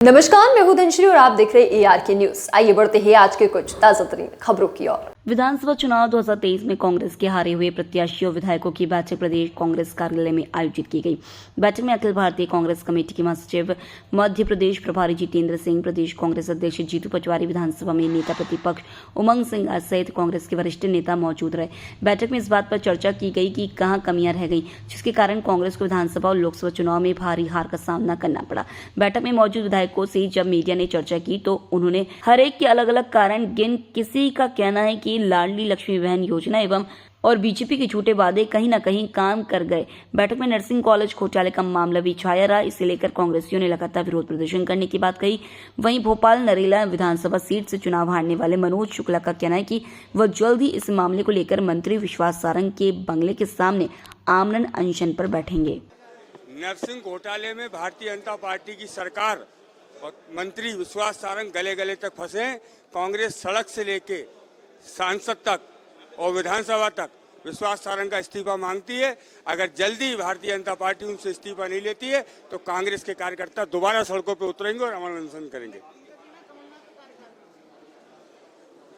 नमस्कार, मैं हूं धनश्री और आप देख रहे हैं ARK न्यूज। आइए बढ़ते हैं आज के कुछ ताजा तरीन खबरों की ओर। विधानसभा चुनाव 2023 में कांग्रेस के हारे हुए प्रत्याशियों विधायकों की बैठक प्रदेश कांग्रेस कार्यालय में आयोजित की गई। बैठक में अखिल भारतीय कांग्रेस कमेटी के महासचिव मध्य प्रदेश प्रभारी जितेंद्र सिंह, प्रदेश कांग्रेस अध्यक्ष जीतू पटवारी, विधानसभा में नेता प्रतिपक्ष उमंग सिंह सहित कांग्रेस के वरिष्ठ नेता मौजूद रहे। बैठक में इस बात पर चर्चा की गई कि कहां कमियां रह गई, जिसके कारण कांग्रेस को विधानसभा और लोकसभा चुनाव में भारी हार का सामना करना पड़ा। बैठक में मौजूद विधायकों से जब मीडिया ने चर्चा की तो उन्होंने हर एक के अलग अलग कारण गिन। किसी का कहना है कि लाडली लक्ष्मी बहन योजना एवं और बीजेपी के झूठे वादे कहीं न कहीं काम कर गए। बैठक में नर्सिंग कॉलेज घोटाले का मामला भी छाया रहा। इसे लेकर कांग्रेसियों ने लगातार विरोध प्रदर्शन करने की बात कही। वहीं भोपाल नरेला विधानसभा सीट से चुनाव हारने वाले मनोज शुक्ला का कहना है कि वह जल्द ही इस मामले को लेकर मंत्री विश्वास सारंग के बंगले के सामने आमरण अनशन पर बैठेंगे। नर्सिंग घोटाले में भारतीय जनता पार्टी की सरकार और मंत्री विश्वास सारंग गले गले तक फंसे हैं। कांग्रेस सड़क से लेके सांसद तक और विधानसभा तक विश्वास सारंग का इस्तीफा मांगती है। अगर जल्दी भारतीय जनता पार्टी उनसे इस्तीफा नहीं लेती है तो कांग्रेस के कार्यकर्ता दोबारा सड़कों पर उतरेंगे और अमर अनशन करेंगे।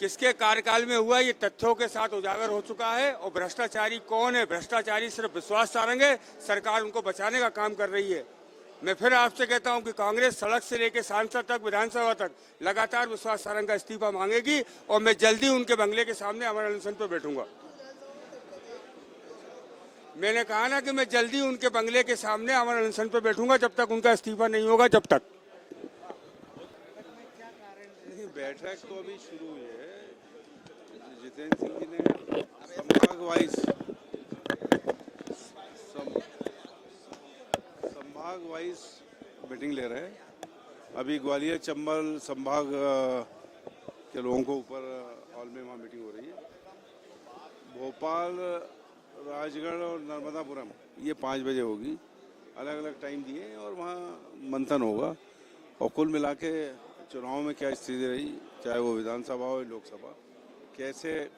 किसके कार्यकाल में हुआ ये तथ्यों के साथ उजागर हो चुका है। और भ्रष्टाचारी कौन है? भ्रष्टाचारी सिर्फ विश्वास सारंग है। सरकार उनको बचाने का काम कर रही है। मैं फिर आपसे कहता हूं कि कांग्रेस सड़क से लेकर सांसद तक, विधानसभा तक लगातार विश्वास सारंग का इस्तीफा मांगेगी और मैं जल्दी उनके बंगले के सामने अमर अनशन पर बैठूंगा। मैंने कहा ना कि मैं जल्दी उनके बंगले के सामने अमर अनशन पर बैठूंगा जब तक उनका इस्तीफा नहीं होगा। जब तक बैठक तो अभी शुरू हुई है। जितेंद्र सिंह जी ने संभाग वाइज मीटिंग ले रहे हैं। अभी ग्वालियर चंबल संभाग के लोगों को ऊपर हॉल में वहाँ मीटिंग हो रही है। भोपाल, राजगढ़ और नर्मदापुरम ये 5 बजे होगी। अलग अलग टाइम दिए और वहाँ मंथन होगा और कुल मिला के चुनाव में क्या स्थिति रही, चाहे वो विधानसभा हो या लोकसभा, कैसे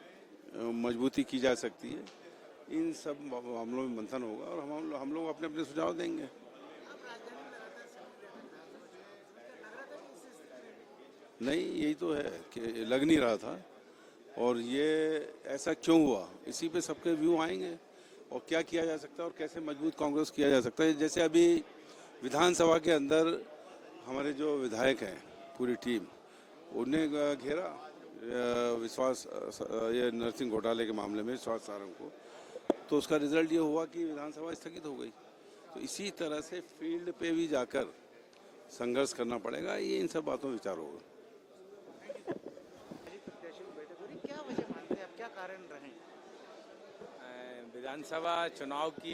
मजबूती की जा सकती है, इन सब मामलों में मंथन होगा और हम लोग अपने अपने सुझाव देंगे। नहीं, यही तो है कि लग नहीं रहा था और ये ऐसा क्यों हुआ, इसी पे सबके व्यू आएंगे और क्या किया जा सकता है और कैसे मजबूत कांग्रेस किया जा सकता है। जैसे अभी विधानसभा के अंदर हमारे जो विधायक हैं, पूरी टीम, उन्हें घेरा विश्वास ये नर्सिंग घोटाले के मामले में विश्वास सारंग को, तो उसका रिजल्ट ये हुआ कि विधानसभा स्थगित हो गई। तो इसी तरह से फील्ड पे भी जाकर संघर्ष करना पड़ेगा। ये इन सब बातों में विचार होगा। विधानसभा चुनाव की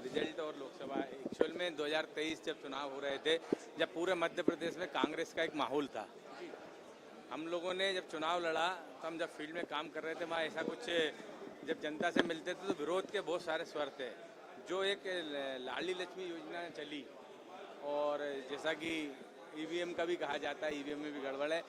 रिजल्ट और लोकसभा एक्चुअल में 2023 जब चुनाव हो रहे थे, जब पूरे मध्य प्रदेश में कांग्रेस का एक माहौल था, हम लोगों ने जब चुनाव लड़ा तो हम जब फील्ड में काम कर रहे थे, वहाँ ऐसा कुछ जब जनता से मिलते थे तो विरोध के बहुत सारे स्वर थे। जो एक लाडली लक्ष्मी योजना चली और जैसा कि ईवीएम का भी कहा जाता है, ईवीएम में भी गड़बड़ है,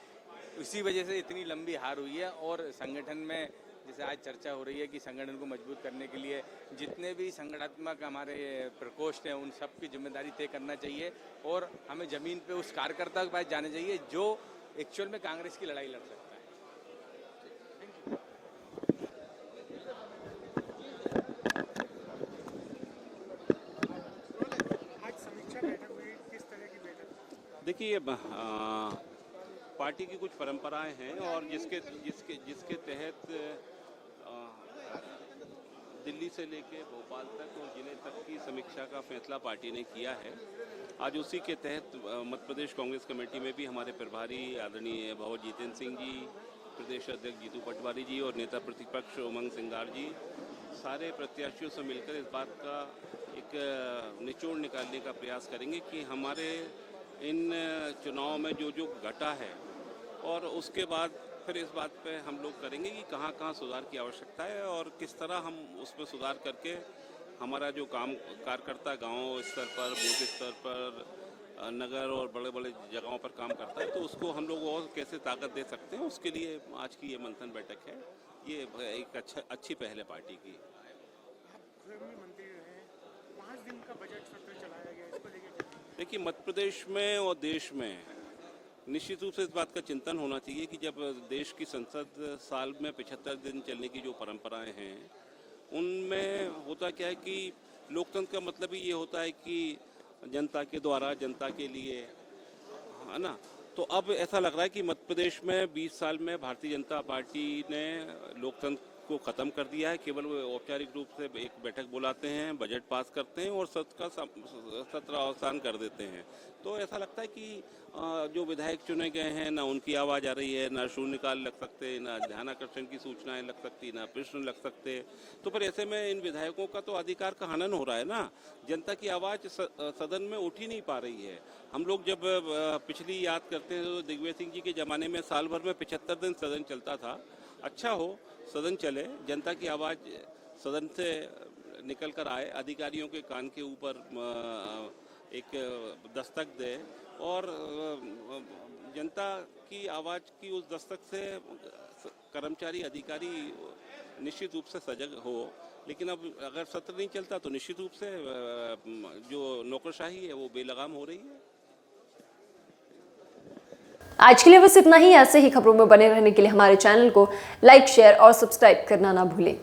उसी वजह से इतनी लंबी हार हुई है। और संगठन में जैसे आज चर्चा हो रही है कि संगठन को मजबूत करने के लिए जितने भी संगठनात्मक हमारे प्रकोष्ठ हैं उन सब की जिम्मेदारी तय करना चाहिए और हमें जमीन पे उस कार्यकर्ता के पास जाना चाहिए जो एक्चुअल में कांग्रेस की लड़ाई लड़ सकता है। आज समीक्षा बैठक हुई, किस तरह की बैठक? देखिए, पार्टी की कुछ परंपराएं हैं और जिसके तहत दिल्ली से लेके भोपाल तक और जिले तक की समीक्षा का फैसला पार्टी ने किया है। आज उसी के तहत मध्य प्रदेश कांग्रेस कमेटी में भी हमारे प्रभारी आदरणीय भाव जितेंद्र सिंह जी, प्रदेश अध्यक्ष जीतू पटवारी जी और नेता प्रतिपक्ष उमंग सिंगार जी सारे प्रत्याशियों से मिलकर इस बात का एक निचोड़ निकालने का प्रयास करेंगे कि हमारे इन चुनाव में जो जो घटा है और उसके बाद फिर इस बात पे हम लोग करेंगे कि कहाँ कहाँ सुधार की आवश्यकता है और किस तरह हम उसमें सुधार करके हमारा जो काम कार्यकर्ता गांव स्तर पर, बूथ स्तर पर, नगर और बड़े बड़े जगहों पर काम करता है, तो उसको हम लोग और कैसे ताकत दे सकते हैं, उसके लिए आज की ये मंथन बैठक है। ये एक अच्छी पहल है पार्टी की। आप मंत्री रहे, 5 दिन का बजट सत्र चलाया गया, इसको लेकर देखिए, मध्य प्रदेश में और देश में निश्चित रूप से इस बात का चिंतन होना चाहिए कि जब देश की संसद साल में 75 दिन चलने की जो परंपराएं हैं, उनमें होता क्या है कि लोकतंत्र का मतलब ही ये होता है कि जनता के द्वारा, जनता के लिए, है ना। तो अब ऐसा लग रहा है कि मध्य प्रदेश में 20 साल में भारतीय जनता पार्टी ने लोकतंत्र को ख़त्म कर दिया है। केवल वो औपचारिक रूप से एक बैठक बुलाते हैं, बजट पास करते हैं और सत्र अवसान कर देते हैं। तो ऐसा लगता है कि जो विधायक चुने गए हैं, ना उनकी आवाज़ आ रही है, ना शून्यकाल लग सकते, ना ध्यानाकर्षण की सूचनाएं लग सकती, ना प्रश्न लग सकते। तो फिर ऐसे में इन विधायकों का तो अधिकार का हनन हो रहा है ना। जनता की आवाज़ सदन में उठ ही नहीं पा रही है। हम लोग जब पिछली याद करते हैं तो दिग्विजय सिंह जी के ज़माने में साल भर में 75 दिन सदन चलता था। अच्छा हो, सदन चले, जनता की आवाज़ सदन से निकल कर आए, अधिकारियों के कान के ऊपर एक दस्तक दे और जनता की आवाज़ की उस दस्तक से कर्मचारी, अधिकारी निश्चित रूप से सजग हो। लेकिन अब अगर सत्र नहीं चलता तो निश्चित रूप से जो नौकरशाही है वो बेलगाम हो रही है। आज के लिए बस इतना ही। ऐसे ही खबरों में बने रहने के लिए हमारे चैनल को लाइक, शेयर और सब्सक्राइब करना ना भूलें।